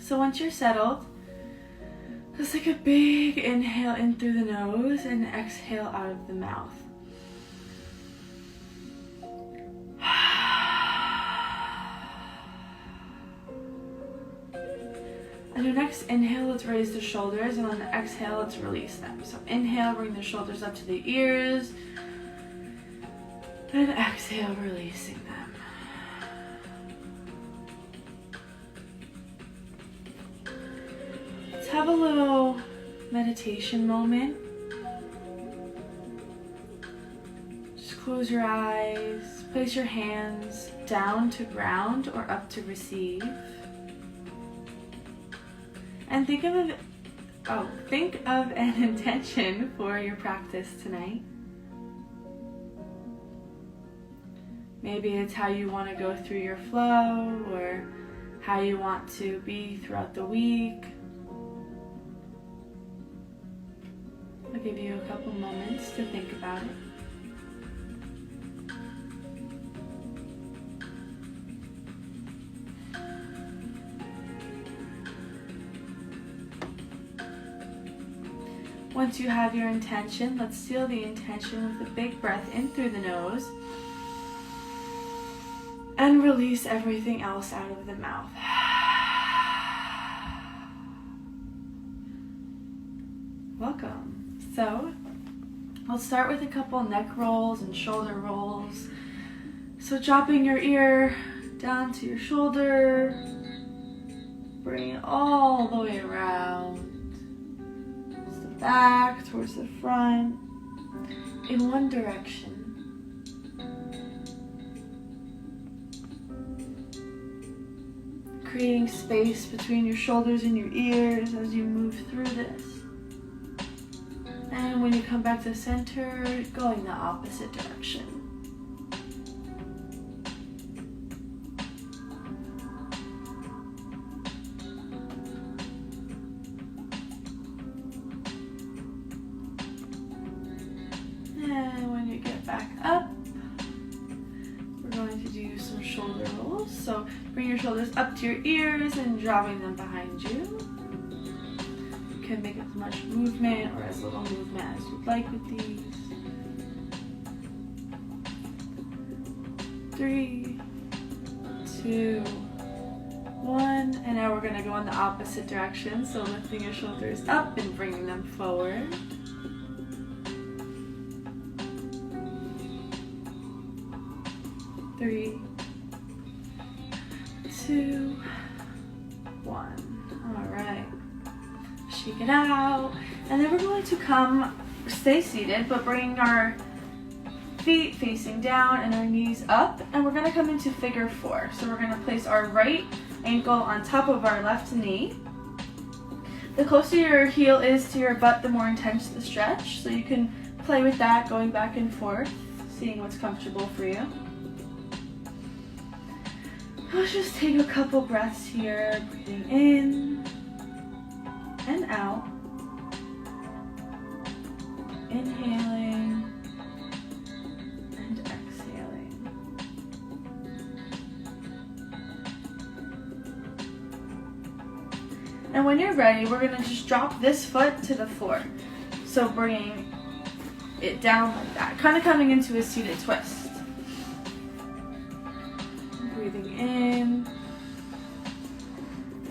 So once you're settled, just take a big inhale in through the nose and exhale out of the mouth. On your next inhale, let's raise the shoulders, and on the exhale, let's release them. So inhale, bring the shoulders up to the ears, and exhale, releasing them. Let's have a little meditation moment. Just close your eyes, place your hands down to ground or up to receive. And think of an intention for your practice tonight. Maybe it's how you want to go through your flow, or how you want to be throughout the week. I'll give you a couple moments to think about it. Once you have your intention, let's seal the intention with a big breath in through the nose and release everything else out of the mouth. Welcome. So, I'll start with a couple neck rolls and shoulder rolls. So dropping your ear down to your shoulder, bring it all the way around. Back towards the front in one direction. Creating space between your shoulders and your ears as you move through this. And when you come back to center, going the opposite direction. And when you get back up, we're going to do some shoulder rolls. So bring your shoulders up to your ears and dropping them behind you. You can make as much movement or as little movement as you'd like with these. 3, 2, 1. And now we're going to go in the opposite direction. So lifting your shoulders up and bringing them forward. 3, 2, 1. All right. Shake it out. And then we're going to stay seated, but bring our feet facing down and our knees up. And we're going to come into figure 4. So we're going to place our right ankle on top of our left knee. The closer your heel is to your butt, the more intense the stretch. So you can play with that, going back and forth, seeing what's comfortable for you. Let's just take a couple breaths here, breathing in and out, inhaling and exhaling. And when you're ready, we're going to just drop this foot to the floor. So bringing it down like that, kind of coming into a seated twist. Breathing in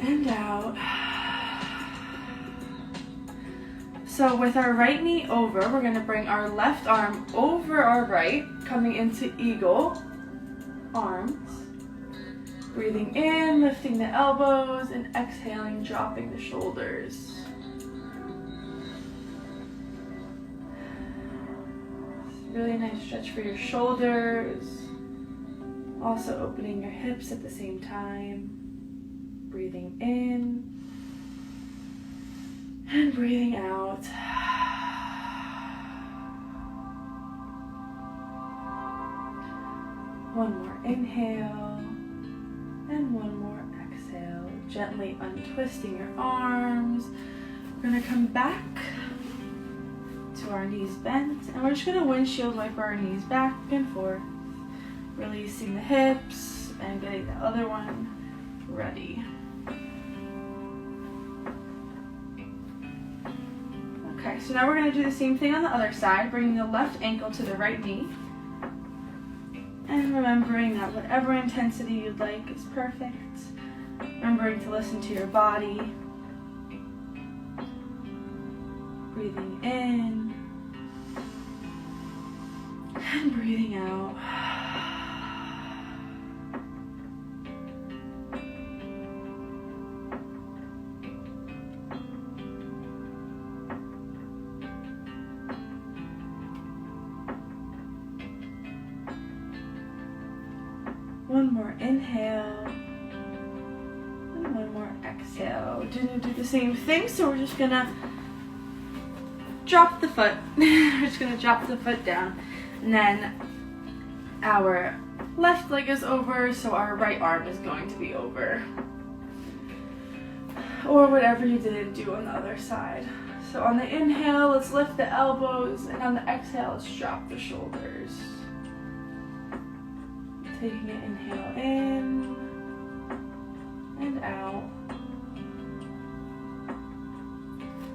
and out. So with our right knee over, we're going to bring our left arm over our right, coming into eagle arms. Breathing in, lifting the elbows, and exhaling, dropping the shoulders. Really nice stretch for your shoulders. Also opening your hips at the same time. Breathing in and breathing out. One more inhale and one more exhale. Gently untwisting your arms. We're going to come back to our knees bent, and we're just going to windshield wiper our knees back and forth. Releasing the hips and getting the other one ready. Okay, so now we're going to do the same thing on the other side, bringing the left ankle to the right knee. And remembering that whatever intensity you'd like is perfect. Remembering to listen to your body. Breathing in. And breathing out. One more inhale. And one more exhale. Didn't do the same thing, so we're just gonna drop the foot. We're just gonna drop the foot down. And then our left leg is over, so our right arm is going to be over. Or whatever you didn't do on the other side. So on the inhale, let's lift the elbows, and on the exhale, let's drop the shoulders. Taking an inhale in and out.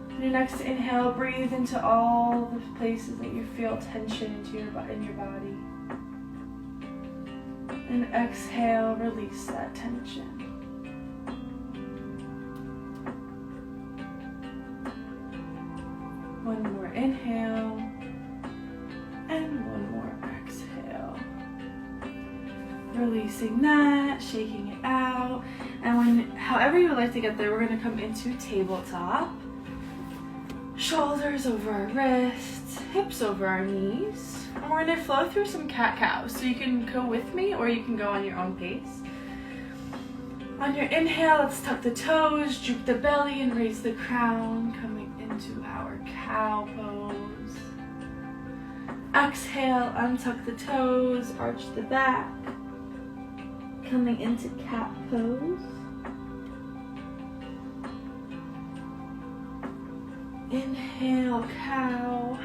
On your next inhale, breathe into all the places that you feel tension in your body. And exhale, release that tension. One more inhale and one more exhale. Releasing that, shaking it out. And however you would like to get there, we're going to come into tabletop. Shoulders over our wrists, hips over our knees. And we're going to flow through some cat-cow. So you can go with me or you can go on your own pace. On your inhale, let's tuck the toes, droop the belly, and raise the crown, coming into our cow pose. Exhale, untuck the toes, arch the back, coming into cat pose. Inhale, cow.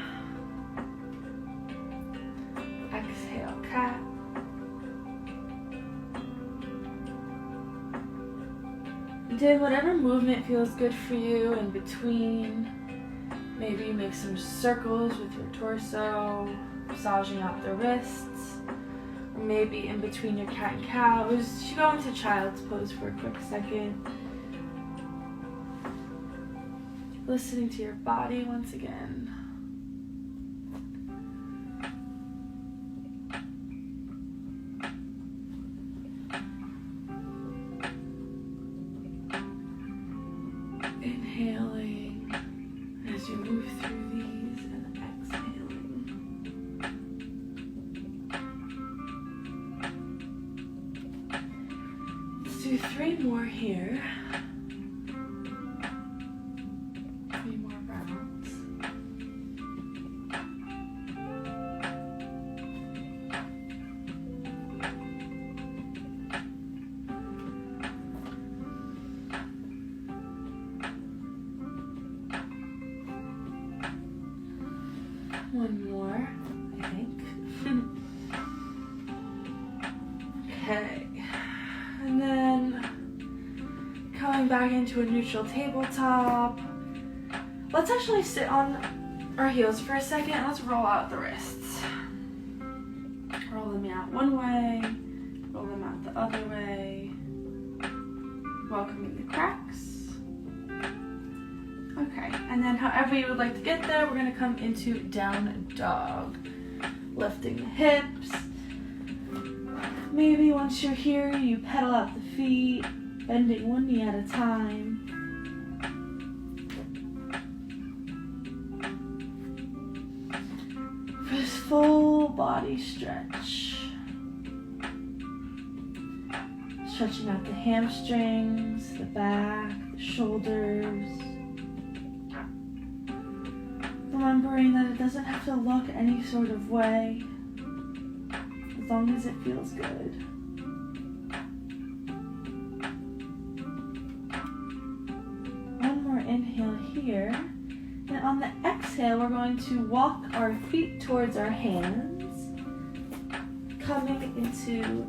Exhale, cat. Then whatever movement feels good for you in between. Maybe make some circles with your torso, massaging out the wrists. Or maybe in between your cat and cows, you go into child's pose for a quick second. Listening to your body once again. Inhaling as you move through these and exhaling. Let's do 3 more here. 3 more rounds. One more, I think. Okay. And then coming back into a neutral tabletop. Let's actually sit on our heels for a second and let's roll out the wrists. Roll them out one way, roll them out the other way. Welcoming the cracks. Okay, and then however you would like to get there, we're going to come into down dog. Lifting the hips. Maybe once you're here, you pedal out the feet, bending one knee at a time. For this full body stretch. Stretching out the hamstrings, the back, the shoulders. Remembering that it doesn't have to look any sort of way, as long as it feels good. One more inhale here. And on the exhale, we're going to walk our feet towards our hands, coming into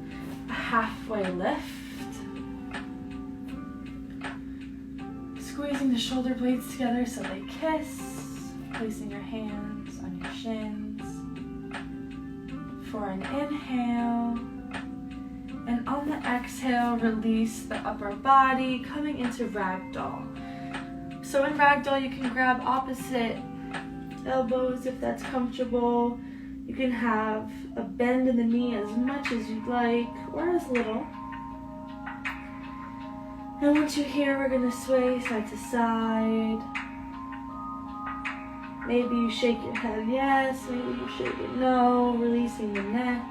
a halfway lift. Squeezing the shoulder blades together so they kiss. placing your hands on your shins for an inhale. And on the exhale, release the upper body, coming into ragdoll. So in ragdoll, you can grab opposite elbows if that's comfortable. You can have a bend in the knee as much as you'd like, or as little. And once you're here, we're gonna sway side to side. Maybe you shake your head yes, maybe you shake it no, releasing the neck.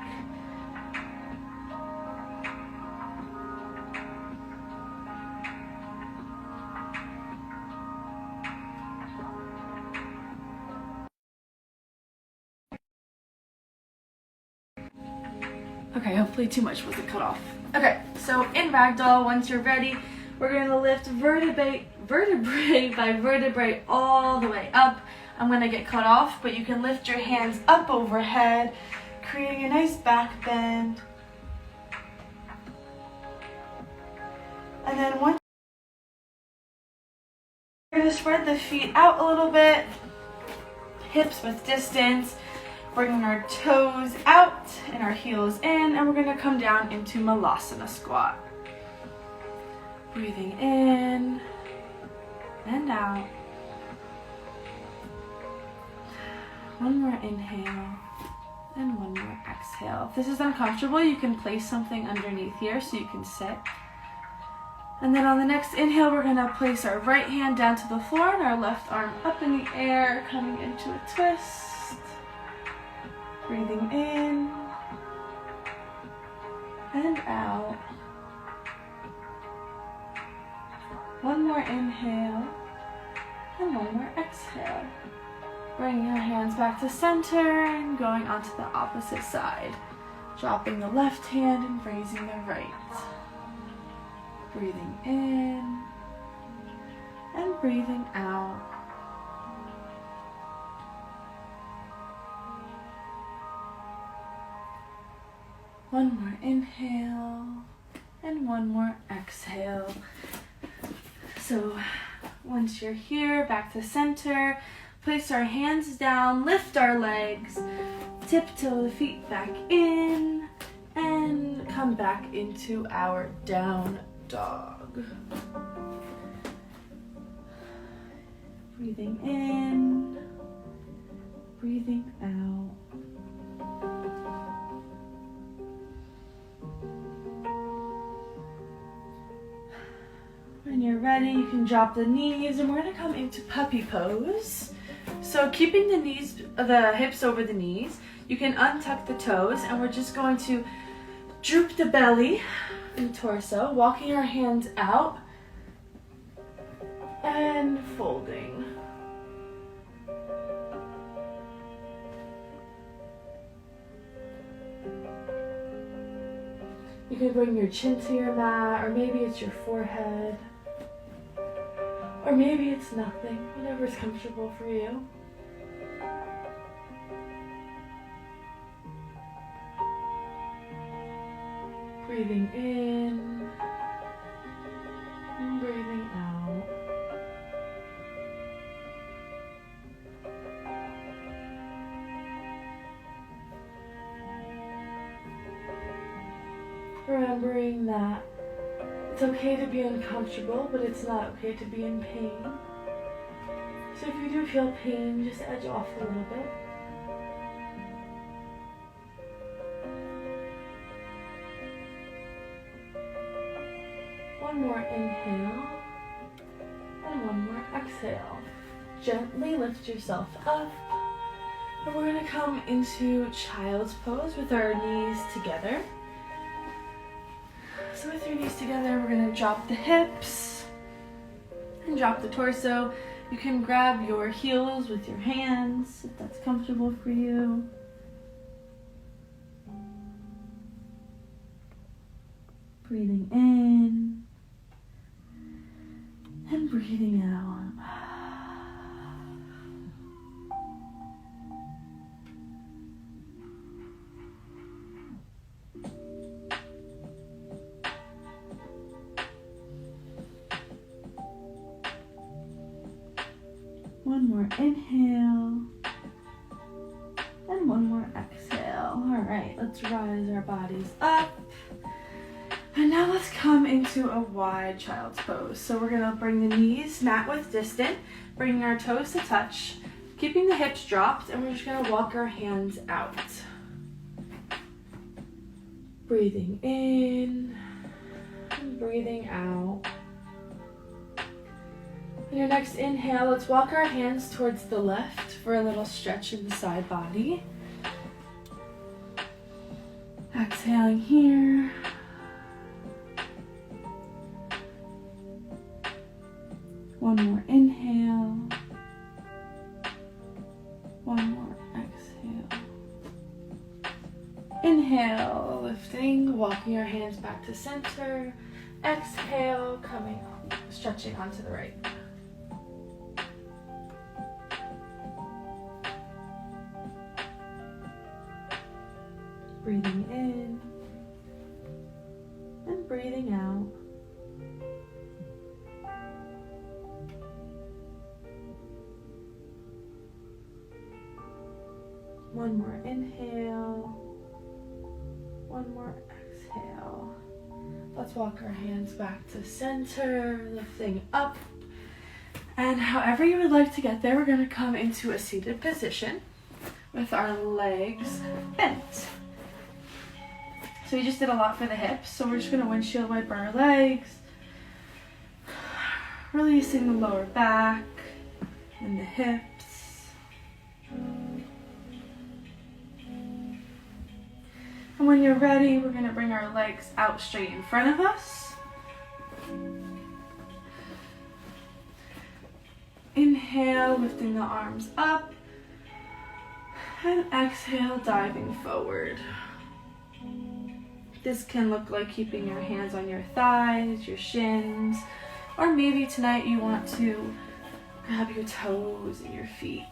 Okay, hopefully too much wasn't cut off. Okay, so in ragdoll, once you're ready, we're going to lift vertebrae by vertebrae all the way up. I'm going to get cut off, but you can lift your hands up overhead, creating a nice back bend. And then once you're going to spread the feet out a little bit, hips with distance, bringing our toes out and our heels in, and we're going to come down into Malasana squat. Breathing in and out. One more inhale and one more exhale. If this is uncomfortable, you can place something underneath here so you can sit. And then on the next inhale, we're going to place our right hand down to the floor and our left arm up in the air, coming into a twist. Breathing in and out. One more inhale and one more exhale. Bringing our hands back to center and going onto the opposite side. Dropping the left hand and raising the right. Breathing in and breathing out. One more inhale and one more exhale. So once you're here, back to center, place our hands down, lift our legs, tiptoe the feet back in, and come back into our down dog. Breathing in, breathing out. When you're ready, you can drop the knees, and we're going to come into puppy pose. So keeping the hips over the knees, you can untuck the toes, and we're just going to droop the belly and torso, walking our hands out and folding. You can bring your chin to your mat, or maybe it's your forehead. Or maybe it's nothing, whatever's comfortable for you. Breathing in and breathing out. Remembering that it's okay to be uncomfortable, but it's not okay to be in pain. So if you do feel pain, just edge off a little bit. One more inhale and one more exhale. Gently lift yourself up. And we're going to come into child's pose with our knees together. So with your knees together, we're going to drop the hips and drop the torso. You can grab your heels with your hands if that's comfortable for you. Breathing in and breathing out. One more more inhale. And one more exhale. All right, let's rise our bodies up. And now let's come into a wide child's pose. So we're gonna bring the knees mat width distant, bringing our toes to touch, keeping the hips dropped, and we're just gonna walk our hands out. Breathing in and breathing out. On your next inhale, let's walk our hands towards the left for a little stretch in the side body. Exhaling here. One more inhale. One more exhale. Inhale, lifting, walking your hands back to center. Exhale, coming up, stretching onto the right. Breathing in and breathing out. One more inhale, one more exhale. Let's walk our hands back to center, lifting up. And however you would like to get there, we're gonna come into a seated position with our legs bent. So we just did a lot for the hips, so we're just gonna windshield wiper our legs, releasing the lower back and the hips. And when you're ready, we're gonna bring our legs out straight in front of us. Inhale, lifting the arms up, and exhale, diving forward. This can look like keeping your hands on your thighs, your shins, or maybe tonight you want to grab your toes and your feet.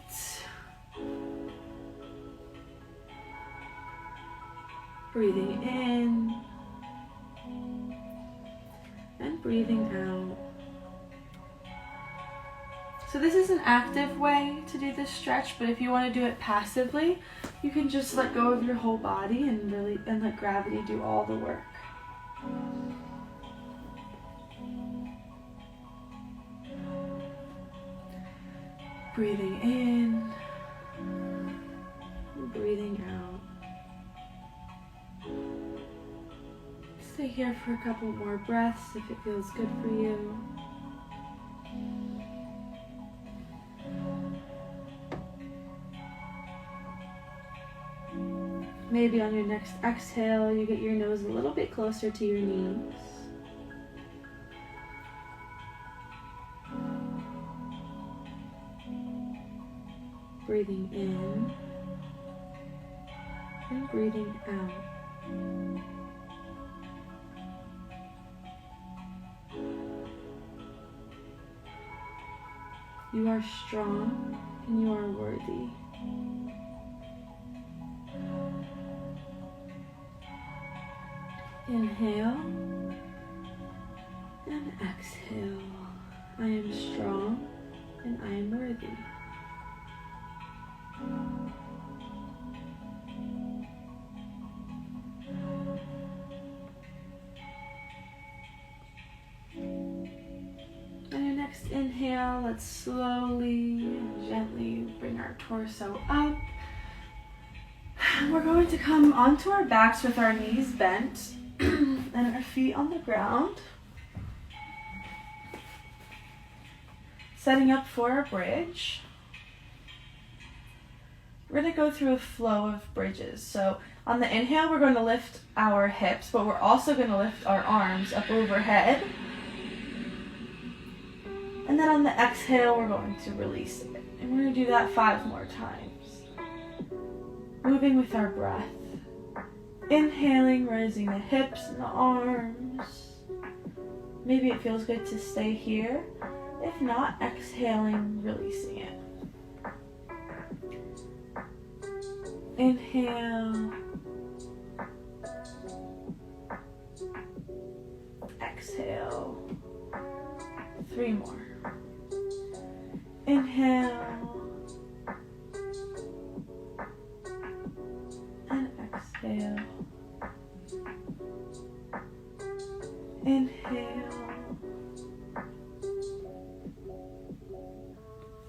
Breathing in and breathing out. So this is an active way to do this stretch, but if you want to do it passively, you can just let go of your whole body and let gravity do all the work. Breathing in, breathing out. Stay here for a couple more breaths if it feels good for you. Maybe on your next exhale, you get your nose a little bit closer to your knees. Breathing in and breathing out. You are strong and you are worthy. Inhale and exhale. I am strong and I am worthy. On your next inhale, let's slowly and gently bring our torso up. We're going to come onto our backs with our knees bent and our feet on the ground. Setting up for a bridge. We're going to go through a flow of bridges. So on the inhale, we're going to lift our hips, but we're also going to lift our arms up overhead. And then on the exhale, we're going to release it. And we're going to do that 5 more times. Moving with our breath. Inhaling, raising the hips and the arms. Maybe it feels good to stay here. If not, exhaling, releasing it. Inhale. Exhale. 3 more. Inhale.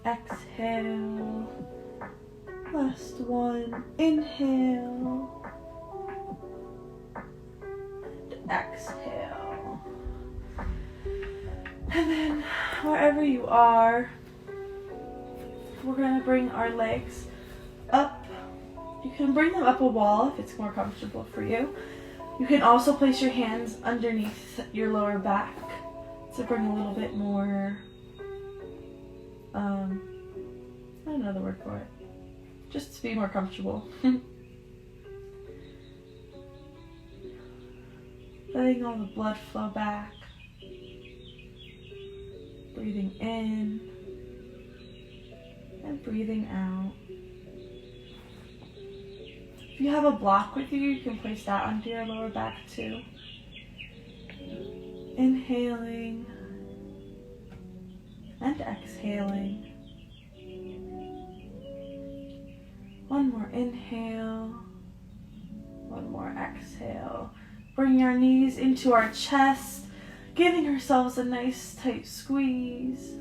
exhale. Last one, inhale. And exhale. And then wherever you are, we're going to bring our legs up. You can bring them up a wall if it's more comfortable for you. You can also place your hands underneath your lower back to bring a little bit more, I don't know the word for it, just to be more comfortable. Letting all the blood flow back. Breathing in and breathing out. If you have a block with you, you can place that onto your lower back too. Inhaling and exhaling. One more inhale. One more exhale. Bring our knees into our chest, giving ourselves a nice tight squeeze.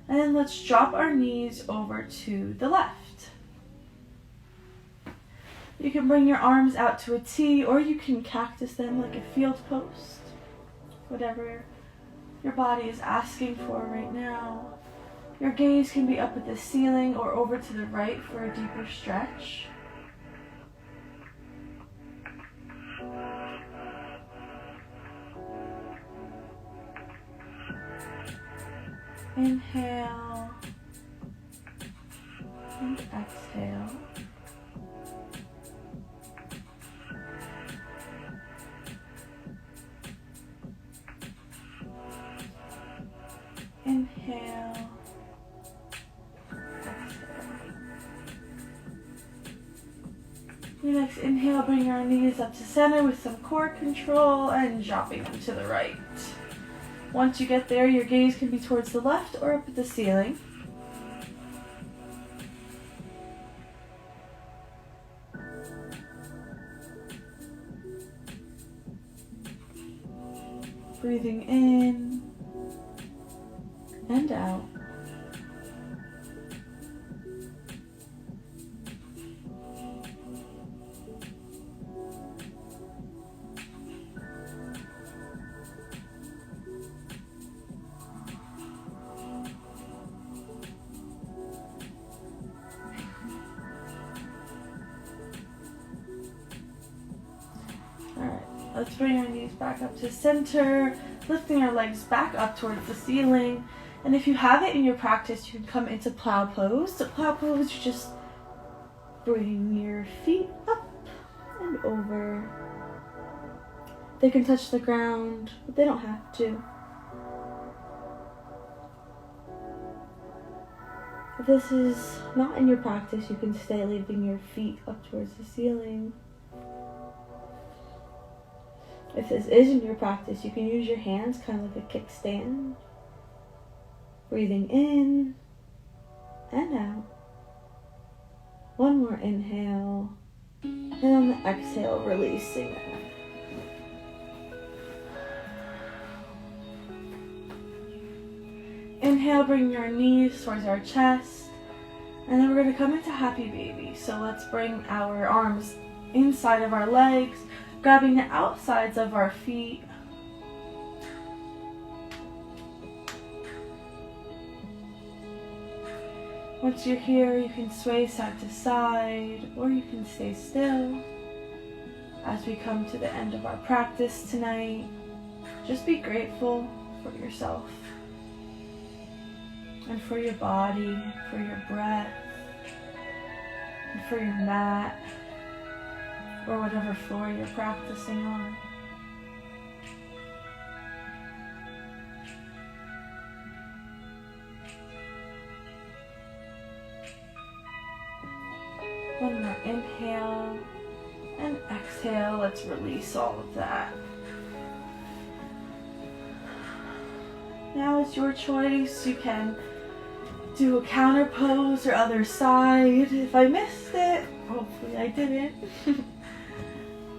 And then let's drop our knees over to the left. You can bring your arms out to a T, or you can cactus them like a field post. Whatever your body is asking for right now. Your gaze can be up at the ceiling or over to the right for a deeper stretch. Inhale and exhale. Inhale, exhale. Your next inhale, bring your knees up to center with some core control and dropping them to the right. Once you get there, your gaze can be towards the left or up at the ceiling. Breathing in and out. Alright, let's bring our knees back up to center, lifting our legs back up towards the ceiling. And if you have it in your practice, you can come into plow pose. So plow pose, you just bring your feet up and over. They can touch the ground, but they don't have to. If this is not in your practice, you can stay leaving your feet up towards the ceiling. If this is in your practice, you can use your hands kind of like a kickstand. Breathing in and out. One more inhale. And on the exhale, releasing it. Inhale, bring your knees towards our chest. And then we're going to come into happy baby. So let's bring our arms inside of our legs, grabbing the outsides of our feet. Once you're here, you can sway side to side, or you can stay still. As we come to the end of our practice tonight, just be grateful for yourself and for your body, for your breath, and for your mat, or whatever floor you're practicing on. One more inhale and exhale. Let's release all of that. Now it's your choice. You can do a counter pose or other side. If I missed it, hopefully I didn't.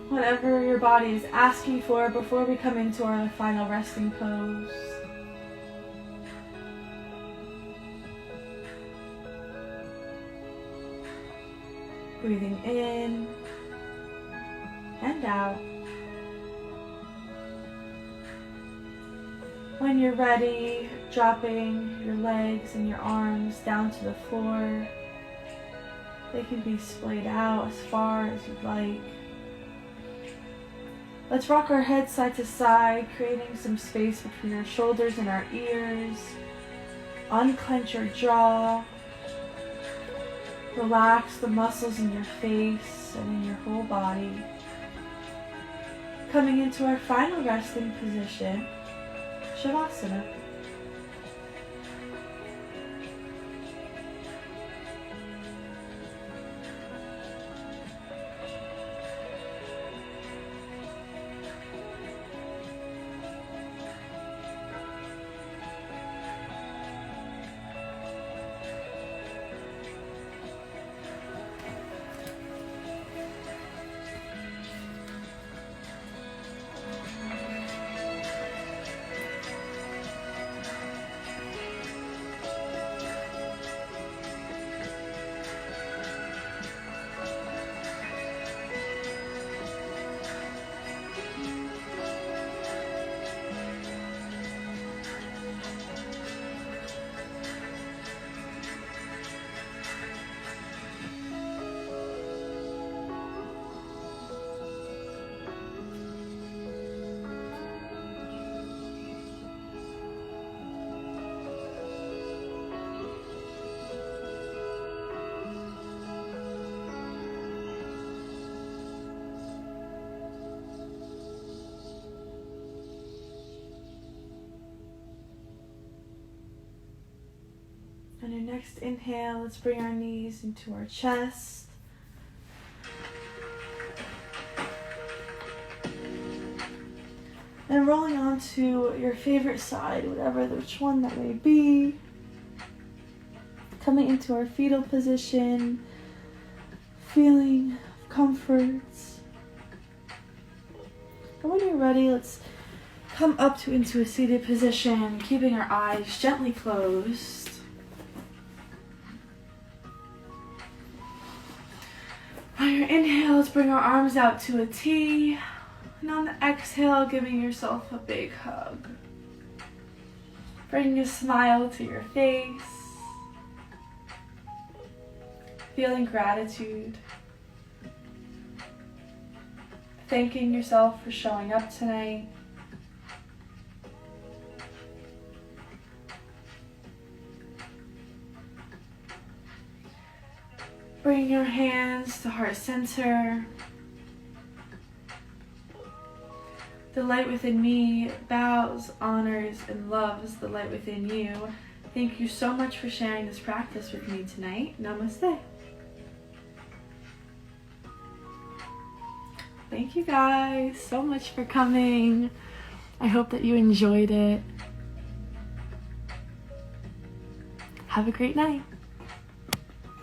Whatever your body is asking for before we come into our final resting pose. Breathing in and out. When you're ready, dropping your legs and your arms down to the floor. They can be splayed out as far as you'd like. Let's rock our head side to side, creating some space between our shoulders and our ears. Unclench your jaw. Relax the muscles in your face and in your whole body. Coming into our final resting position, Shavasana. On your next inhale, let's bring our knees into our chest. And rolling onto your favorite side, which one that may be. Coming into our fetal position, feeling comfort. And when you're ready, let's come up into a seated position, keeping our eyes gently closed. On your inhale, let's bring our arms out to a T. And on the exhale, giving yourself a big hug. Bringing a smile to your face. Feeling gratitude. Thanking yourself for showing up tonight. Bring your hands to heart center. The light within me bows, honors, and loves the light within you. Thank you so much for sharing this practice with me tonight. Namaste. Thank you guys so much for coming. I hope that you enjoyed it. Have a great night.